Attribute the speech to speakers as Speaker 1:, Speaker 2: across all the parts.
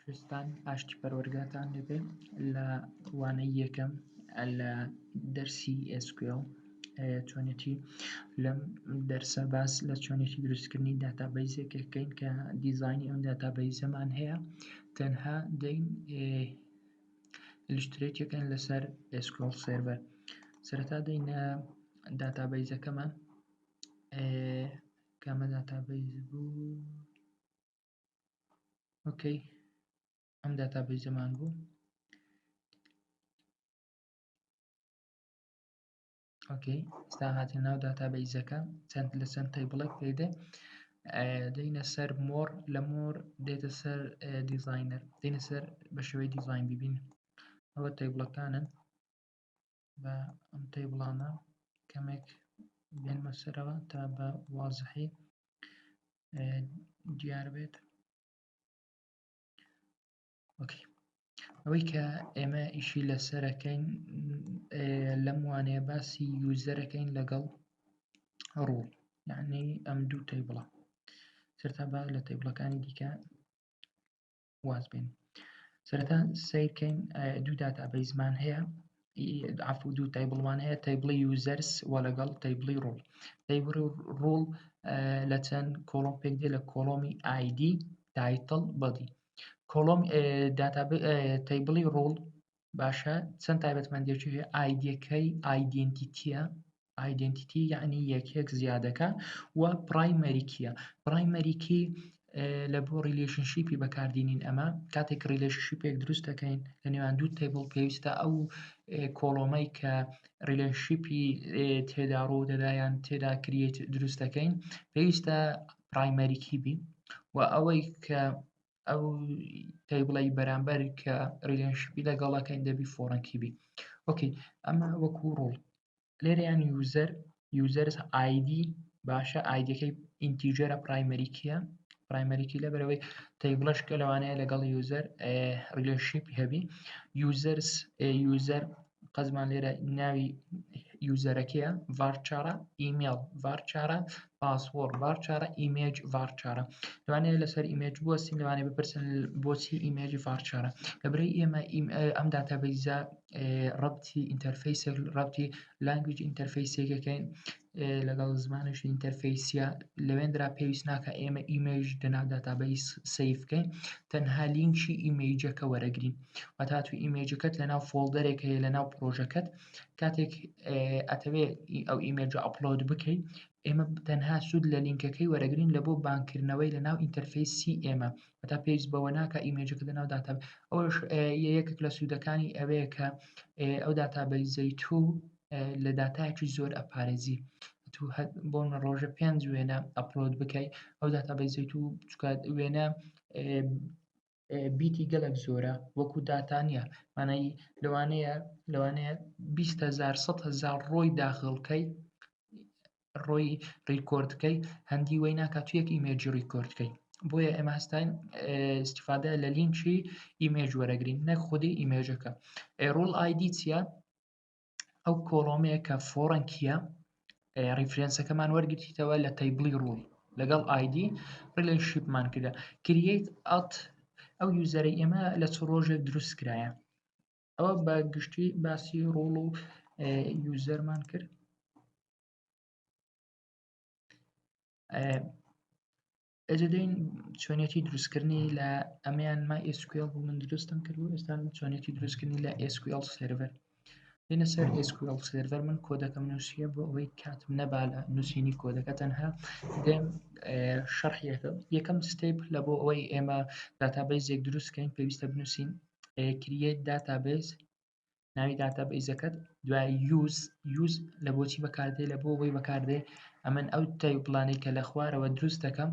Speaker 1: خۆشەویستان ئاشتی پەروەردگارتان لەبێ لە وانەی یەکەم لە دەرسی SQL چۆنێتی لەم دەرسە باس لە چۆنێتی دروستکردنی داتابەیزێک دەکەین کە دیزاینی ئەم داتابەیزەمان هەیە تەنها دەین ئیلوسترێتێکەکەین لەسەر SQL سێرڤەر. سەرەتا دەینە داتابەیزەکەمان کامە داتابەیز بوو ئۆکەی ئەم داتابەیزەمان بوو ئۆکەی ئێستا هاتین ناو داتابەیزەکە چەند لە چەند تەیبڵێک پێدێ دەینە سەر مۆر لە مۆر دێتە سەر دیزاینەر دێنە سەر بە شێوەی دیزاین ببین ئەوە تەیبڵەکانن بە ئەم تەیبڵانە کەمێک بێنمە سەرەوە تا بە وازحی دیار بێت. ئۆکەی ئەوەی کە ئێمە ئیشی لەسەرەکەین لەم وانەیە باسی یوزەرەکەین لەگەڵ ڕوڵ یعنی ئەم دوو تەیبڵە سەرەتا با لە تەیبڵەکانی دیکە واز بین. سەرەتا سیرکەین دوو داتابەیزمان هەیە دوو تەیبڵمان هەیە تەیبڵی یوزەرس و لەگەڵ تەیبڵی ڕوڵ. تەیبڵی ڕوڵ لە چەند کۆڵۆم پێک دێ لە کۆڵۆمی ID تایتڵ بەدی تەیبڵی ڕوڵ باشە چەند تایبەتمەندیەکی هەیە ئایدیەکەی ئایدێنتیتیە ئایدێنتیتی یعنی یەکێک زیادەکە و پرایمەری کیە پرایمەری کی لە بۆ ریلیشنشیپی بەکاردێنین ئەمە کاتێک ریلیشنشیپێک دروست دەکەین لە نێوان دوو تەیبڵ پێویستە ئەو کۆڵۆمەی کە ریلیشنشیپی تێدا ڕوو دەدایان تێدا کریێت دروست دەکەین پێویستە پرایمەری کی بی و ئەوەی کە ئەو تەیبڵی بەرامبەر کە ریلیشنشیپی لەگەڵەکەین دەبی فۆرەنکی بی. ئۆکەی ئەمە وەکو ڕوڵ لێرەیان یوزەرس ID باشە ئایدەکەی ئینتیجەرە پرایمەریکیە پرایمەریکی لە بەرەوەی تەیبڵەش کە لەوانەیە لەگەڵ یوزەر ریلیشنشیپی هەبی یوزەر قەزمان لێرە ناوی یوزەرەکەیە ڤارچارە ئیمێل ڤارچارە پاسوۆرد ڤارچارە ئیمێج ڤارچارە لەوانەیە لەسەر ئیمێج بوەستین لەوانەیە بپرسن بۆچی ئیمێجی ڤارچارە لەبەرەوەی ئێمە ئەم داتابەیزە ڕەبتی ئینتەرفەیسێک ڕەبتی لانگویج ئینتەرفەیسێکەکەین لەگەڵ زمانشی ئینتەرفەیسیە لەوێنرا پێویست ناکە ئێمە ئیمێج لەناو داتابەیز سەیڤ بکەین تەنها لینکی ئیمێجەکە وەرەگرین واتە توی ئیمێجەکەت لەناو فۆڵدەرێک هەیە لەناو پرۆژەکەت کاتێک ئەتەوێ ئەو ئیمێجە ئەپلۆد بکەیت ئێمە تەنها سوود لە لینکەکەی وەرەگرین لە بۆ بانکردنەوەی لەناو ئینتەرفەیسی ئێمە هەتا پێویست بەوە ناکە ئیمێجەکە لەناو داتابەیز ئەوەش یەکێک لە سوودەکانی ئەوەیە کە ئەو داتابەیزەی تو لە داتایەکی زۆر ئەپارێزی تو بۆ ڕۆژە 5 وێنە ئەپلۆد بکەیت ئەو داتابەیزەی تو وێنە بیتی گەلک زۆرە وەکو داتا نیە مانای لەوانەیە 20,000 100,000 ڕۆی داخڵکەی ڕۆی ڕیکۆردکەی هەندی وەی ناکات تو یەک ئیمێجی ڕیکۆردکەی بۆیە ئێمە هەستاین استیفادە لە لینکی ئیمێج وەرەگرین نەک خودی ئیمێجەکە. ڕوڵ ID چییە؟ ئەو کۆڵۆمەیە کە فۆرەنکیە ریفرێنسەکەمان وەرگرتیتەوە لە تەیبڵی ڕوڵ لەگەڵ ID ریلیشنشیپمان کردە کریێت ئەو یوزەرەی ئێمە لە چ ڕۆژێک دروست کرایە ئەوە بە گشتی باسی ڕوڵ و یوزەرمان کرد. ئەجە دەین چۆنێتی دروستکردنی لە ئەمەیان MySQL بوو من دروستم کردبوو ئێستا چۆنێتی دروستکردنی لە SQL سێرڤەر دێنە سەر SQL سێرڤەر من کۆدەکەم نووسیە بۆ ئەوەی کاتم نەبا لە نووسینی کۆدەکە تەنها دێم شەرحیەکە یەکەم ستێپ لە بۆ ئەوەی ئێمە داتابەیزێک دروستکەین پێویستە بنووسین کریێت داتابەیز ناوی داتابەیزەکەت دوای یوز لە بۆچی بەکاردێ لە بۆ ئەوەی بەکاردێ ئەمن ئەو تایپڵانەی کە لە خوارەوە دروست دەکەم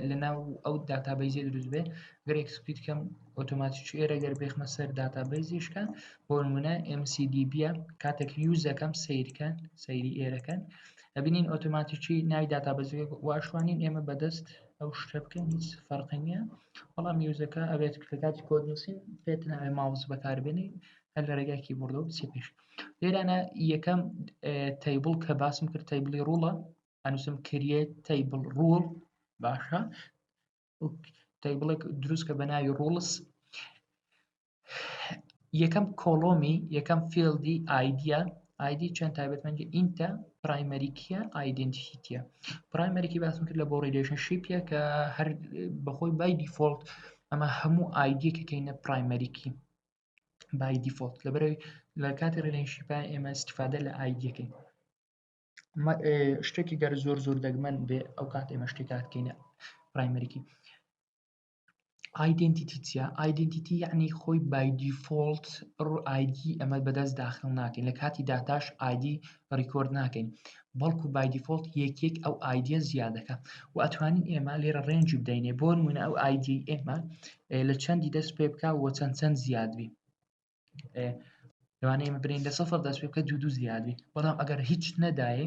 Speaker 1: لەناو ئەو داتابەیزێ دروست بێ گەر ئێکسپلیت کەم ئۆتۆماتیکی ئێرە گەر بێخمە سەر داتابەیزیشکە بۆ نمونە MCDB-ە کاتێک یوز دەکەم سیرکەن سەیری ئێرەکەن ئەبینین ئۆتۆماتیکی ناوی داتابەیزەکە واشوانین ئێمە بەدەست ئەو شتە بکەین هیچ فەرقی نییە بەڵام یوزەکە ئەبێت کە کاتی کۆد نووسین پێت ناوێ ماوس بەکاربێنی هەر لە ڕێگای کیبۆردەوە بچێ پێش. لێرانە یەکەم تەیبڵ کە باسم کرد تەیبڵی ڕوڵە ئەنووسم کریێت تەیبڵ ڕوڵ باشە تیبڵێک دروست کە بە ناوی ڕولس یەکەم کۆڵۆمی یەکەم فیلدی ئایدیە ئایدی چەند تایبەتمەندی ئینتە پرایمەریکیە ئایدنتیتیە پرایمەریکی باسم کرد لە بۆ ریلیشنشیپیە کە هەر بەخۆی بای دیفۆلت ئەمە هەموو ئایدیەکەکەینە پرایمەریکی بای دیفۆلت لەبەرەوەی لە کاتی ریلیشنشیپە ئێمە استفادە لە ئایدیەکەین شتێکی گەر زۆر دەگمەن بێ ئەو کات ئێمە شتێکاتکەینە پرایمەریکی ئایدنتیتی چیە؟ ئایدنتیتی یعنی خۆی بای دیفۆلت ئایدی ئەمە بەدەست داخل ناکەین لە کاتی داتاش ئایدی ڕیکۆرد ناکەین بەڵکو بای دیفۆلت یەکێک ئەو ئایدیە زیادەکە و ئەتوانین ئێمە لێرە ڕێنجی بدەینێ بۆ نمونە ئەو ئایدی ئێمە لە چەندی دەست پێ بکە و چەند زیادبی لەوانەیە ئێمە برین لە سەفر دەست پێ بکە دوو زیادبی بەڵام ئەگەر هیچ نەدایێ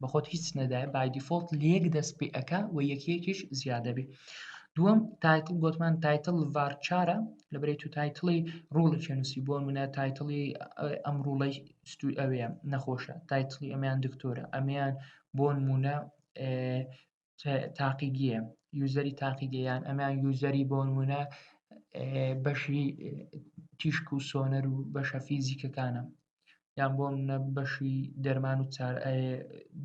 Speaker 1: بەخۆت هیچ نەدایە بای دیفۆلت لێک دەست پێ ئەکا و یەکێکیش زیادەبی دووەم تایتڵ گوتمان تایتڵ ڤارچارە لەبەرەی تو تایتڵی ڕوڵێکی نووسی بۆ منە تایتڵی ئەم ڕوڵەی ئەوەیە نەخۆشە تایتڵی ئەمیان دکتۆرە ئەمیان بۆ نمونە تاقیگیە یوزەری تاقیگەیان ئەمیان یوزەری بۆ نمونە بەشی تیشک و سۆنەر و بەشە فیزیکەکانە یان بۆ منە بەشی دەرمان و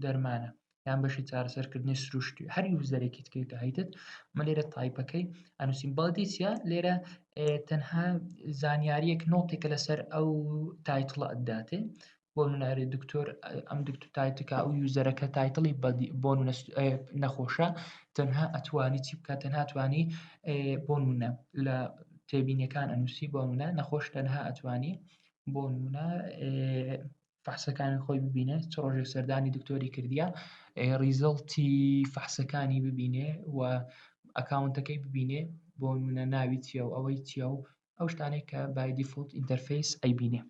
Speaker 1: دەرمانە یان بەشی چارەسەرکردنی سروشتی هەر یوزەرێکی تکەی کە هەیتت مە لێرە تایپەکەی ئەنووسین بەڵدیچە لێرە تەنها زانیاریەک نۆتێکە لەسەر ئەو تایتڵە ئەداتێ بۆ منارێ دکتۆر ئەم دکتۆر تایتکە ئەو یوزەرەکە تایتڵی بۆ نەخۆشە تەنها ئەتوانی چی بکات تەنها توانی بۆ منە لە تێبینیەکان ئەنووسی بۆ منە نەخۆش تەنها ئەتوانی بۆ نمونە فەحسەکانی خۆی ببینێت چ ڕۆژێک سەردانی دکتۆری کردیە ریزڵتی فەحسەکانی ببینێ و ئەکاونتەکەی ببینێ بۆ نمونە ناوی چیە و ئەوەی چیە و ئەو شتانێک کە بای دیفۆلت ئینتەرفەیس ئەیبینێ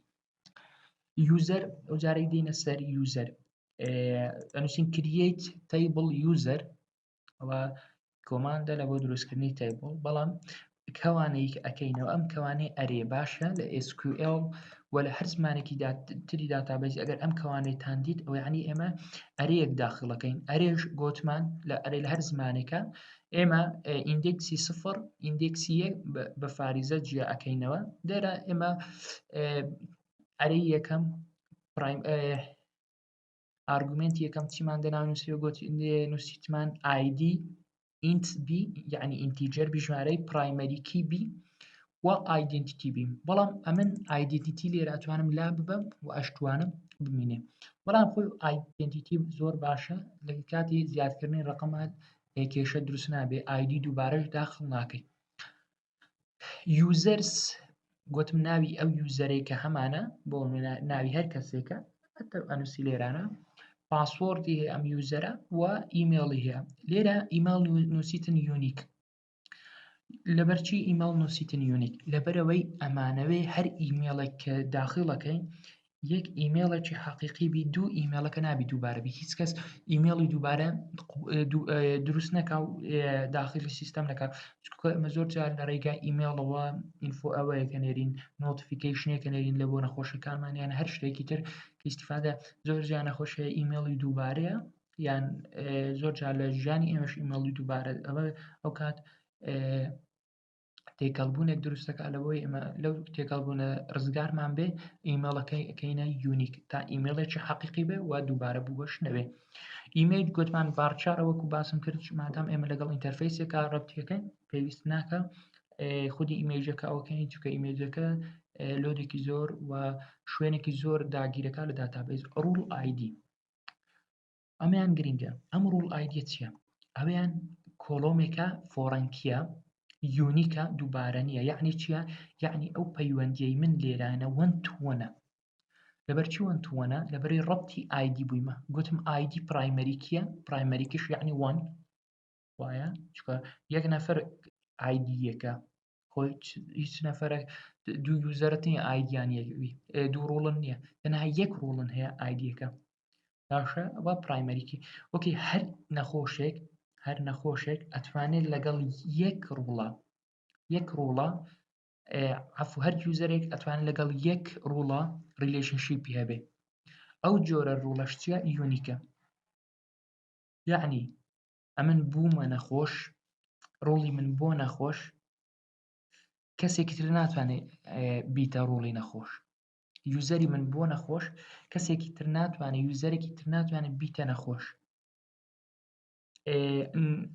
Speaker 1: یوزەر ئەو جارەی دێنە سەر یوزەر ئەنووسین کرییت تەیبڵ یوزەر ئەوە کۆماندە لە بۆ دروستکردنی تەیبڵ بەڵام کەوانەی ئەەکەینەوە ئەم کەوانەی ئەرێ باشە لە SQL و لە هەر زمانێکی تری داتابیز ئەگەر ئەم کەوانەیتان دیت ئەو یعنی ئێمە ئەرەیەک داخڵەکەین ئەرێژ گوتمان لە ئەرێ لە هەر زمانێکە ئێمە ئیندێکسی سفر ئیندێکسی یەک بە فاریزە جیا ئەەکەینەوە دەرە ئێمە ئەرەی یەکەم ئارگومنتی یەکەم چیمان دەناونووسیوە گوت نووسیتمان ID int b یعنی ئینتیجەر بژمارەی پرایمەری کی بی و ئایدنتیتی بیم بەڵام ئەمن ئایدنتیتی لێرە ئەتوانم لا ببەم و ئەشتوانم بمینێ بەڵام خۆی ئایدنتیتی زۆر باشە لە کاتی زیادکردنی ڕقمات کێشە دروست نابێ ئایدی دووبارەش داخڵ ناکەی یوزەرس گوتم ناوی ئەو یوزەرەی کە هەمانە بۆ ناوی هەر کەسێکە ئەنووسی لێرانە پاسوۆردی هەیە ئەم یوزەرە و ئیمێڵی هەیە لێرە ئیمێڵ نووسیتن یونیک لەبەرچی ئیمێڵ نووسیتن یونیک لەبەرەوەی ئەمانەوەی هەر ئیمێڵێک کە داخڵەکەین یەک ئیمێڵێکی حەقیقی بی دوو ئیمێڵەکە نابی دووبارەبی هیچ کەس ئیمێڵی دووبارە دروست نەکا و داخلی سیستەم نەکات ئەمە زۆر جار لە ڕێگای ئیمێڵەوە ئینفۆ ئەوەیەکە نێرین نۆتیفیکیشنێکە نێرین لە بۆ نەخۆشەکانمانیان هەر شتێکی تر کە ئیستیفادە زۆر جار نەخۆشەیە ئیمێڵی دووبارەیە یان زۆر جار لە ژیانی ئێمەش ئیمێڵی دووبارە ئەو کات تێکەڵبوونێک دروستەکە لەبەوەی ئێمە لەو تێکەڵبوونە ڕزگارمان بێ ئیمێڵەکەی ئەەکەینە یونیک تا ئیمێڵێکی حەقیقی بێ و دووبارە بووەش نەبێ ئیمێل گوتمان ڤارچارە وەکو باسم کرد مادام ئێمە لەگەڵ ئینتەرفەیسێکە ڕەبتیەکەین پێویست ناکە خودی ئیمێژەکە ئەوکەین چونکە ئیمێجەکە لۆدێکی زۆر و شوێنێکی زۆر داگیرەکە لە داتابیز ڕوڵ ئایدی ئەمیان گرینگە ئەم ڕوڵ ئایدیە چییە؟ ئەویان کۆڵۆمێکە فۆڕەنکیە یونیکە دووبارە نییە یعنی چییە؟ یعنی ئەو پەیوەندیەی من لێرانە وەن تووەنە لەبەرچی وەن تووەنە لەبەری ڕەبتی ئایدی بوویمە گوتم ئایدی پرایمەریکیە پرایمەریکیش یعنی وەن وایە چکە یەک نەفەر ئایدیەکە خۆی هیچ نەفەرە دوو یوزەرەتی ئایدیان یەکوی دوو ڕوڵن نییە تەنها یەک ڕوڵن هەیە ئایدیەکە باشە ئەوە پرایمەریکی وەکی هەر نەخۆشێک ئەتوانێت لەگەڵ یەک ڕوڵە عەفو هەر یوزەرێک ئەتوانێت لەگەڵ یەک ڕوڵە ریلیشنشیپی هەبێ ئەو جۆرە ڕوڵەش چییە؟ یونیکە یعنی ئەمن بوومە نەخۆش ڕۆڵی من بۆ نەخۆش کەسێکی تر ناتوانێت بیتە ڕۆڵی نەخۆش. یوزەری من بۆ نەخۆش کەسێکی تر ناتوانێت یوزەرێکی تر ناتوانێت بیتە نەخۆش.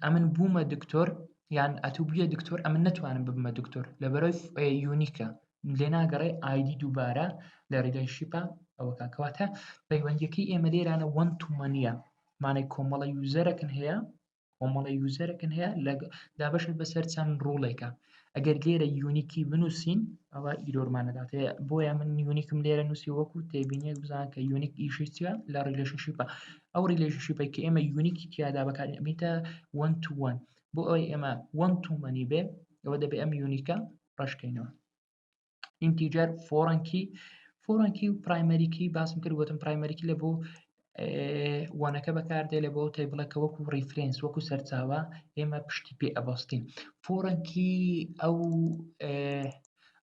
Speaker 1: ئەمن بوومە دکتۆر یان ئەتوو بوویە دکتۆر ئەمن نەتوانم ببمە دکتۆر لەبەرەوەی یونیکە لێ ناگەڕێ ئایدی دووبارە لە ریلەیشیپە ئەوە کاکەواتە پەیوەندیەکەی ئێمە لێرانە وەن تو وەنیە مانای کۆمەڵە یوزەرەکن هەیە کۆمەڵە یوزەرەکن هەیە دابەشت بەسەر چەند ڕۆڵێکە ئەگەر لێرە یونیکی بنووسین ئەوە ئیرۆرمانەدات بۆیە من یونیکم لێرە نووسی وەکو تێبینیەک بزان کە یونیک ئیشی چیە لە ریلەیشنشیپە ئەو ریلەیشنشیپی کە ئێمە یونیکی تیادا بەکاربێتە وەن تو وەن بۆ ئەوەی ئێمە وەن تو مەنی بێ ئەوە دەبێت ئەم یونیکە ڕەشکەینەوە. ئینتیجەر فۆڕەنکی و پرایمەریکی باسم کرد وتم پرایمەریکی لە بۆ وانەکە بەکاردێ لە بۆ تێبڵەکە وەکو ریفرێنس وەکو سەرچاوە ئێمە پشتی پێ ئەبەستین. فۆڕەنکی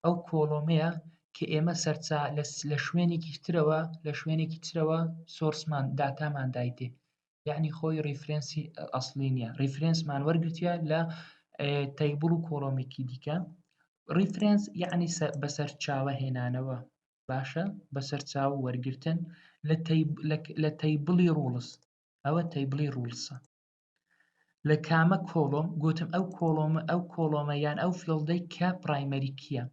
Speaker 1: ئەو کۆڵۆمەیە کە ئێمە سەرچا لە شوێنێکی ترەوە سۆرسمان داتامان دایتێ یعنی خۆی ریفرێنسی ئەسڵی نییە ریفرێنسمان وەرگرتیە لە تەیبڵ و کۆڵۆمێکی دیکە. ریفرێنس یعنی بەسەر چاوە هێنانەوە باشە بەسەر چاو وەرگرتن لە تەیبڵی ڕوڵس ئەوە تەیبڵی ڕوڵسە لە کامە کۆڵۆم گوتم ئەو کۆڵۆمە یان ئەو فلدەی کە پرایمەریکیە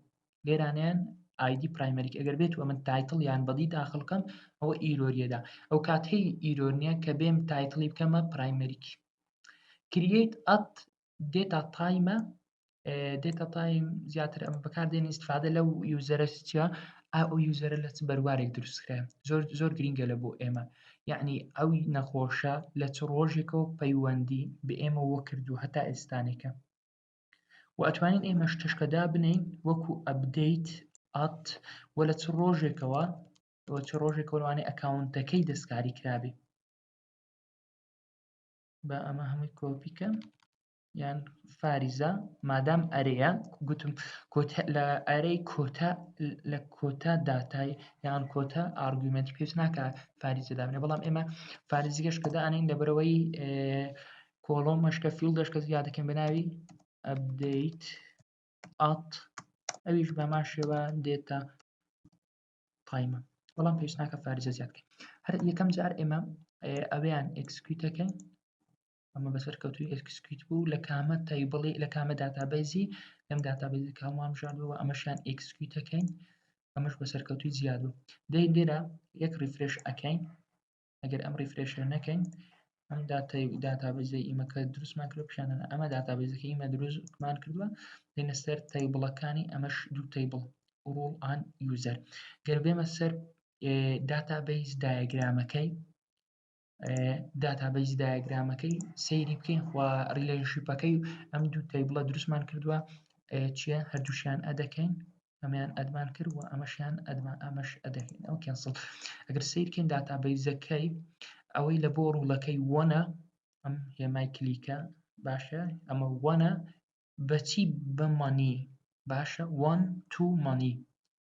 Speaker 1: لێرانیان ئایدی پرایمەریک ئەگەر بێت و ئەمن تایتڵ یان بەدی داخڵکەم ئەوە ئیرۆریەدا ئەو کاتەی ئیرۆرنیە کە بێم تایتڵی بکەمە پرایمەریکی کرییت ئەت دێتا تایمە دێتا تایم زیاتر ئەم بەکاردێنی استفادە لەو یوزەرە چیە ئەو یوزەرە لە چ بەروارێک دروستکرا زۆر گرینگە لە بۆ ئێمە یعنی ئەوی نەخۆشە لە چ ڕۆژێکەوە پەیوەندی بە ئێمە وە کردو هەتا ئێستانێکە و ئەتوانین ئێمە شتشکەدا بنین وەکو ئەپدەیت ئەت و لە چ ڕۆژێکەوە لەوانەیە ئەکاونتەکەی دەستکاری کرابێ بە ئەمە هەمووی کۆپیکە یان فاریزە مادام ئەرەیە گوتم لە ئەرەی کۆتا لە کۆتا داتای یان کۆتا ئارگومنتی پێویست ناکە فاریزە دابنێ بەڵام ئێمە فاریزیگەش کە دائەنین لەبەرەوەی کۆڵۆم مەشکە فیل دەشکە زیادەکەم بەناوی ئەپدەیت ئەت ئەویش بەما شێوە دێتە تایمە بەڵام پێویست ناکە فاریزە زیادکەین هەر یەکەم جار ئێمە ئەوەیان ئەکسکیوتەکەین ئەمە بەسەر کەوتوی ئەکسکیوت بوو لە کامە تەیبڵی لە کامە داتابیزی لەم داتابیزی کاڵمان ژاردووە ئەمەشیان ئەکسکیوتەکەین ئەمەش بەسەر کەوتوی زیاد بوو دەی لێرە یەک ریفرێش ئەکەین ئەگەر ئەم ریفرێشە نەکەین ئەم داتابیزەی ئیمەکە دروستمان کرد پیشانە ئەمە داتابیزەکە ئیمە دروستمان کردووە دێنە سەر تەیبڵەکانی ئەمەش دوو تەیبڵ ڕۆڵ ئان یوزەر گەر بێمە سەر داتابیز دایەگرامەکەی داتابیز دایەگرامەکەی سەیری بکەین خوا ریلەیشنشیپەکەی ئەم دوو تەیبڵە دروستمان کردووە چییە هەردووشیان ئەدەکەین ئەمیان ئەدمان کرد و ئەمەشیان ئەمەش ئەدەکەین ئەو کەنسڵ ئەگەر سیرکەین داتابیزەکەی ئەوەی لە بۆ ڕوڵەکەی وەنە ئەم هێمای کلیکە باشە ئەمە وەنە بەچی بمەنی باشە وەن تو مەنی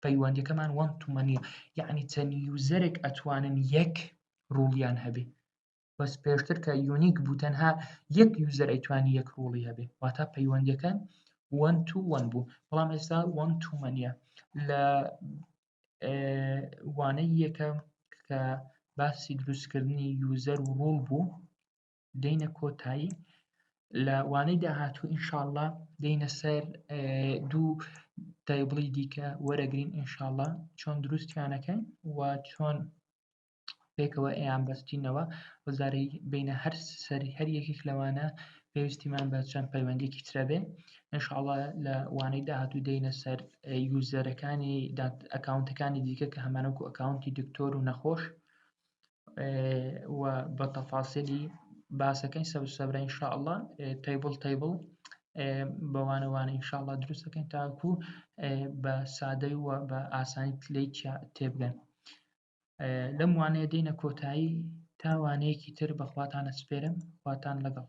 Speaker 1: پەیوەندیەکەمان وەن تو مەنیە یعنی چەند یوزەرێک ئەتوانن یەک ڕوڵیان هەبێ بەس پێشتر کە یونیک بوو تەنها یەک یوزەر ئەیتوانی یەک ڕوڵی هەبێ واتە پەیوەندیەکان وەن تو وەن بوو بەڵام ئێستا وەن تو مەنیە لە وانەی یەکەم کە باسی دروستکردنی یوزەر و ڕوڵ بوو دەینە کۆتایی لە وانەی داهاتوو ئینشاءڵڵا دەینە سەر دوو تەیبڵی دیکە وەرەگرین ئینشاءڵڵا چۆن دروستیانەکەین و چۆن پێکەوە ئەیان بەستینەوە وەزارەی بینە هەر یەکێک لەوانە پێویستیمان بە چەند پەیوەندێکی ترە بێ ئینشاءڵڵا لە وانەی داهاتوو دەینە سەر یوزەرەکانی ئەکاونتەکانی دیکە کە هەمانەوەکو ئەکاونتی دکتۆر و نەخۆش و بە تەفاسیلی باسەکەین سەبرە ئینشاءڵڵا تەیبڵ بەوانەوانە ئینشاءڵڵا دروستەکەین تاکو بە سادەی و بە ئاسانی لێی تێبگەن لەم وانەیە دێنە کۆتایی تا وانەیەکی تر بەخواتانە سپێرم خواتان لەگەڵ